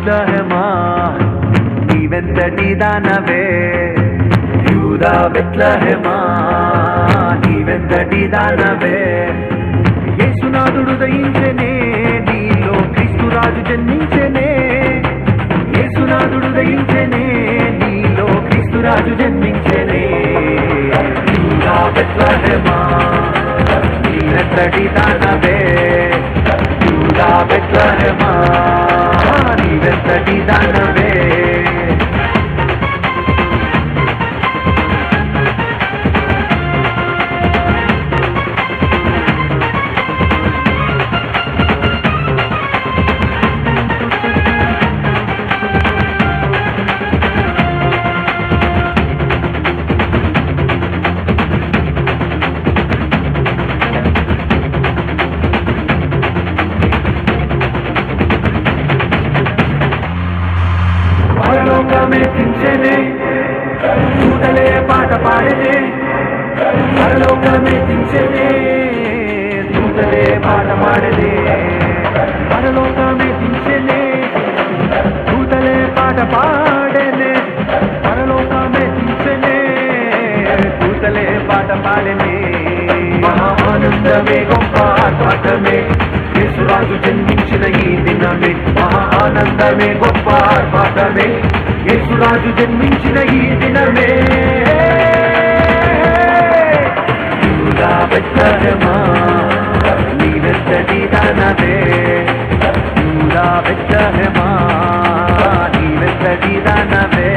బెత్లెహేమా నీవెంతటి దానవే, యూదా బెత్లెహేమా నీవెంతటి దానవే. యేసునాథుడు దయించెనే, నీలో క్రీస్తురాజు జన్మించెనే. యేసునాథుడు దయించెనే, నీలో క్రీస్తురాజు జన్మించెనే. యూదా బెత్లెహేమా నీవెంతటి దానవే, యూదా బెత్లెహేమా నీవెంతటి దానవే. పరలోకమెత్తించెనే, దూతలే పాట పాడెనే. పరలోకమెత్తించెనే, దూతలే పాట పాడెనే. పరలోకమెత్తించెనే, దూతలే పాట పాడెనే. పరలోకమెత్తించెనే, దూతలే పాట పాడెనే. మహా ఆనందమే గొప్ప ఆర్భాటమే, యేసురాజు జన్మించిన ఈ దినమే. మహా ఆనందమే గొప్ప ఆర్భాటమే, యేసురాజు జన్మించిన ఈ దినమే. యూదా బెత్లెహేమా నీవెంతటి దానవే, యూదా బెత్లెహేమా నీవెంతటి దానవే.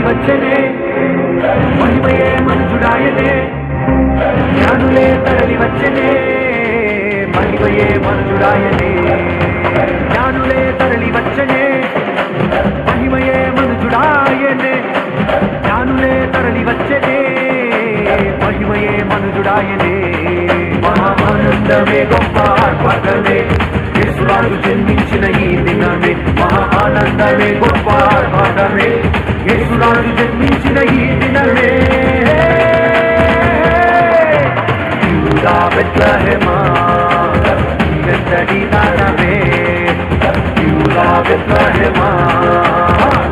వచ్చనే మహిమయే మనుజుడాయనే, జ్ఞానులే తరలి వచ్చనే మహిమయే మనుజుడాయనే. జ్ఞానులే తరలి వచ్చనే మహిమయే మనుజుడాయనే. జ్ఞానులే తరలి వచ్చనే మహిమయే మనుజుడాయనే. మహా ఆనందమే గొప్ప ఆర్భాటమే, యేసురాజు జన్మించిన ఈ దినమే. మహా ఆనందమే గొప్ప ఆర్భాటమే, యేసురాజు జన్మించిన ఈ దినమే. యూదా బెత్లెహేమా నీవెంతటి దానవే, యూదా బెత్లెహేమా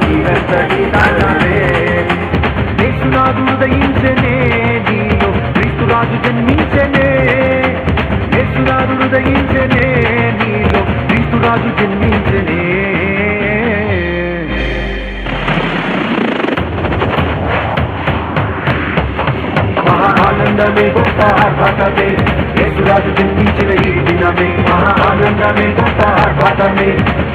నీవెంతటి దానవే. యేసునాథుడు దయించెనే, నీలో క్రీస్తురాజు జన్మించెనే. యేసునాథుడు దయించెనే, నీలో క్రీస్తురాజు జన్మించెనే. ఆనందమే గొప్ప ఆర్భాటమే, యేసురాజు జన్మించిన ఈ దినమే. మహా ఆనందమే గొప్ప ఆర్భాటమే,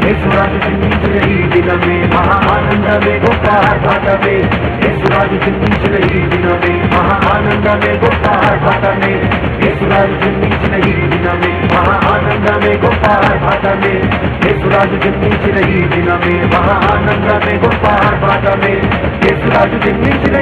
యేసురాజు జన్మించిన ఈ దినమే. మహా ఆనందమే గొప్ప ఆర్భాటమే, యేసురాజు జన్మించిన ఈ దినమే. మహా ఆనందమే గొప్ప ఆర్భాటమే, యేసురాజు జన్మించిన ఈ దినమే. మహా ఆనందమే గొప్ప ఆర్భాటమే, యేసురాజు జన్మించిన ఈ దినమే. మహా ఆనందమే గొప్ప ఆర్భాటమే, యేసురాజు జన్మించిన